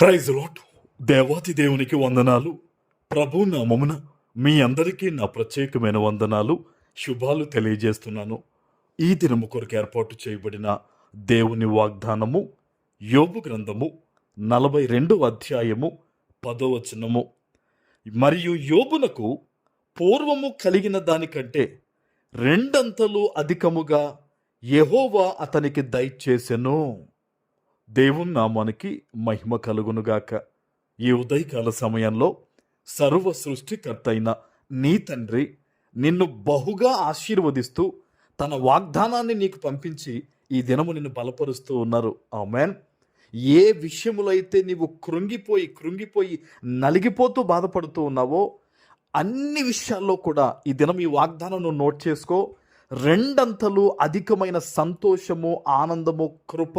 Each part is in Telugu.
Praise lord. దేవాతి దేవునికి వందనాలు. ప్రభు నామమున మీ అందరికీ నా ప్రత్యేకమైన వందనాలు, శుభాలు తెలియజేస్తున్నాను. ఈ దినము కొరకు ఏర్పాటు చేయబడిన దేవుని వాగ్దానము యోబు గ్రంథము 42వ అధ్యాయము 10వ వచనము. మరియు యోబునకు పూర్వము కలిగిన దానికంటే రెండంతలు అధికముగా యెహోవా అతనికి దయచేసెను. దేవుని నామానికి మహిమ కలుగునుగాక. ఈ ఉదయకాల సమయంలో సర్వ సృష్టికర్త అయిన నీ తండ్రి నిన్ను బహుగా ఆశీర్వదిస్తూ తన వాగ్దానాన్ని నీకు పంపించి ఈ దినము నిన్ను బలపరుస్తూ ఉన్నారు. ఆమేన్. ఏ విషయములో అయితే నీవు కృంగిపోయి నలిగిపోతూ బాధపడుతూ ఉన్నావో అన్ని విషయాల్లో కూడా ఈ దినం ఈ వాగ్దానం నువ్వు నోట్ చేసుకో. రెండంతలు అధికమైన సంతోషము, ఆనందము, కృప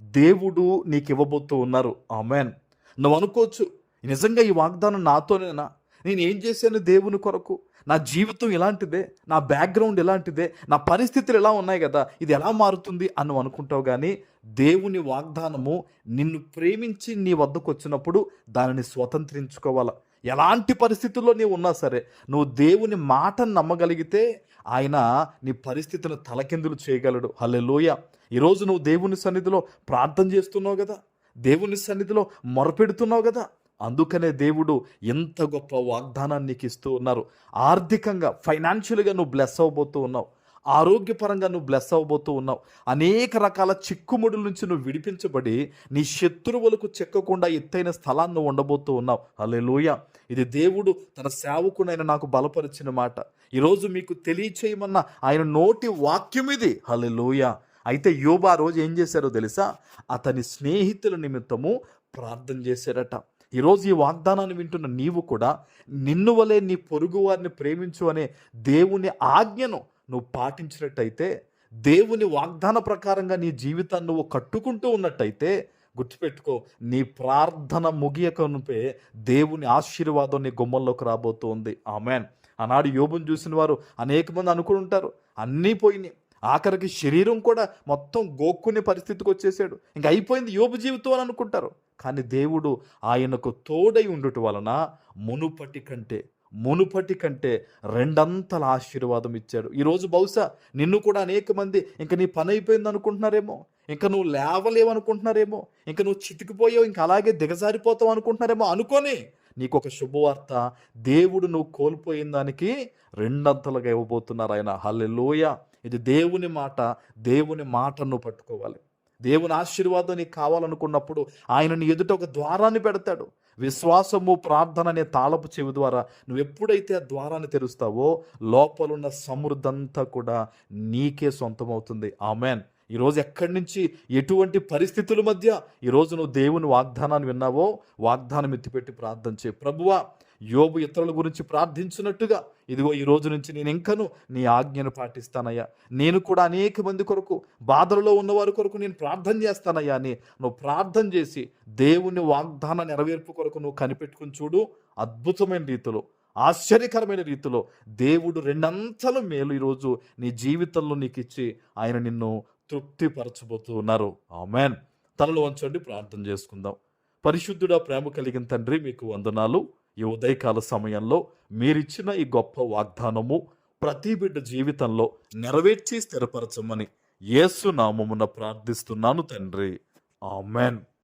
దేవుడు నీకు ఇవ్వబోతూ ఉన్నారు. ఆమేన్. నువ్వు అనుకోవచ్చు, నిజంగా ఈ వాగ్దానం నాతోనేనా? నేను ఏం చేశాను దేవుని కొరకు? నా జీవితం ఇలాంటిదే, నా బ్యాక్గ్రౌండ్ ఇలాంటిదే, నా పరిస్థితులు ఎలా ఉన్నాయి కదా, ఇది ఎలా మారుతుంది అని నువ్వు అనుకుంటావు. కానీ దేవుని వాగ్దానము నిన్ను ప్రేమించి నీ వద్దకు వచ్చినప్పుడు దానిని స్వతంత్రించుకోవాలి. ఎలాంటి పరిస్థితుల్లో నీవు ఉన్నా సరే నువ్వు దేవుని మాటను నమ్మగలిగితే ఆయన నీ పరిస్థితిని తలకిందులు చేయగలడు. హల్లెలూయా. ఈరోజు నువ్వు దేవుని సన్నిధిలో ప్రార్థన చేస్తున్నావు కదా, దేవుని సన్నిధిలో మొరపెడుతున్నావు కదా, అందుకనే దేవుడు ఎంత గొప్ప వాగ్దానాన్ని నీకు ఇస్తూ ఉన్నారు. ఆర్థికంగా, ఫైనాన్షియల్గా నువ్వు బ్లెస్ అవ్వబోతూ ఉన్నావు. ఆరోగ్యపరంగా నువ్వు బ్లెస్ అవ్వబోతూ ఉన్నావు. అనేక రకాల చిక్కుముడుల నుంచి నువ్వు విడిపించబడి నీ శత్రువులకు చెక్కకుండా ఎత్తైన స్థలాన్ని నువ్వు ఉండబోతూ ఉన్నావు. హల్లెలూయా. ఇది దేవుడు తన సేవకునైన నాకు బలపరిచిన మాట. ఈరోజు మీకు తెలియచేయమన్న ఆయన నోటి వాక్యం ఇది. హల్లెలూయా. అయితే యోబు ఆ రోజు ఏం చేశారో తెలుసా? అతని స్నేహితుల నిమిత్తము ప్రార్థన చేశారట. ఈరోజు ఈ వాగ్దానాన్ని వింటున్న నీవు కూడా నిన్ను వలె నీ పొరుగు వారిని ప్రేమించు అనే దేవుని ఆజ్ఞను నువ్వు పాటించినట్టయితే, దేవుని వాగ్దాన ప్రకారంగా నీ జీవితాన్ని నువ్వు కట్టుకుంటూ ఉన్నట్టయితే గుర్తుపెట్టుకో, నీ ప్రార్థన ముగియకనుపే దేవుని ఆశీర్వాదం నీ గుమ్మంలోకి రాబోతుంది. ఆమేన్. ఆనాడు యోబును చూసిన వారు అనేక మంది అనుకుని ఉంటారు, అన్నీ పోయినాయి, ఆఖరికి శరీరం కూడా మొత్తం గోక్కునే పరిస్థితికి వచ్చేసాడు, ఇంకా అయిపోయింది యోబు జీవితం అని అనుకుంటారు. కానీ దేవుడు ఆయనకు తోడై ఉండుట వలన మునుపటి కంటే రెండంతల ఆశీర్వాదం ఇచ్చాడు. ఈరోజు బహుశా నిన్ను కూడా అనేక మంది ఇంకా నీ పని అయిపోయింది అనుకుంటున్నారేమో, ఇంకా నువ్వు లేవలేవనుకుంటున్నారేమో, ఇంకా నువ్వు చితికిపోయావు, ఇంకా అలాగే దిగజారిపోతావు అనుకుంటున్నారేమో. అనుకొని నీకు ఒక శుభవార్త, దేవుడు నువ్వు కోల్పోయిన దానికి రెండంతలుగా ఇవ్వబోతున్నారు ఆయన. హల్లెలూయా. ఇది దేవుని మాట. దేవుని మాటను పట్టుకోవాలి. దేవుని ఆశీర్వాదం నీకు కావాలనుకున్నప్పుడు ఆయన నీ ఎదుట ఒక ద్వారాన్ని పెడతాడు. విశ్వాసము, ప్రార్థన అనే తాళపు చెవి ద్వారా నువ్వు ఎప్పుడైతే ఆ ద్వారాన్ని తెరుస్తావో లోపలున్న సమృద్ధంతా కూడా నీకే సొంతమవుతుంది. ఆమేన్. ఈరోజు ఎక్కడి నుంచి, ఎటువంటి పరిస్థితుల మధ్య ఈరోజు నువ్వు దేవుని వాగ్దానాన్ని విన్నావో వాగ్దానం ఎత్తిపెట్టి ప్రార్థన చేయి. ప్రభువా, యోబు ఇతరుల గురించి ప్రార్థించినట్టుగా ఇదిగో ఈ రోజు నుంచి నేను ఇంకను నీ ఆజ్ఞను పాటిస్తానయ్యా, నేను కూడా అనేక మంది కొరకు, బాధలలో ఉన్నవారి కొరకు నేను ప్రార్థన చేస్తానయ్యా అని నువ్వు ప్రార్థన చేసి దేవుని వాగ్దాన నెరవేర్పు కొరకు నువ్వు కనిపెట్టుకుని చూడు. అద్భుతమైన రీతిలో, ఆశ్చర్యకరమైన రీతిలో దేవుడు రెండంతల మేలు ఈరోజు నీ జీవితంలో నీకు ఇచ్చి ఆయన నిన్ను తృప్తిపరచబోతూ ఉన్నారు. ఆమేన్. తలలు వంచండి, ప్రార్థన చేసుకుందాం. పరిశుద్ధుడా, ప్రేమ కలిగిన తండ్రి, మీకు వందనాలు. ఈ ఉదయకాల సమయంలో మీరిచ్చిన ఈ గొప్ప వాగ్దానము ప్రతి బిడ్డ జీవితంలో నెరవేర్చి స్థిరపరచమని యేసు నామమున ప్రార్థిస్తున్నాను తండ్రి. ఆమేన్.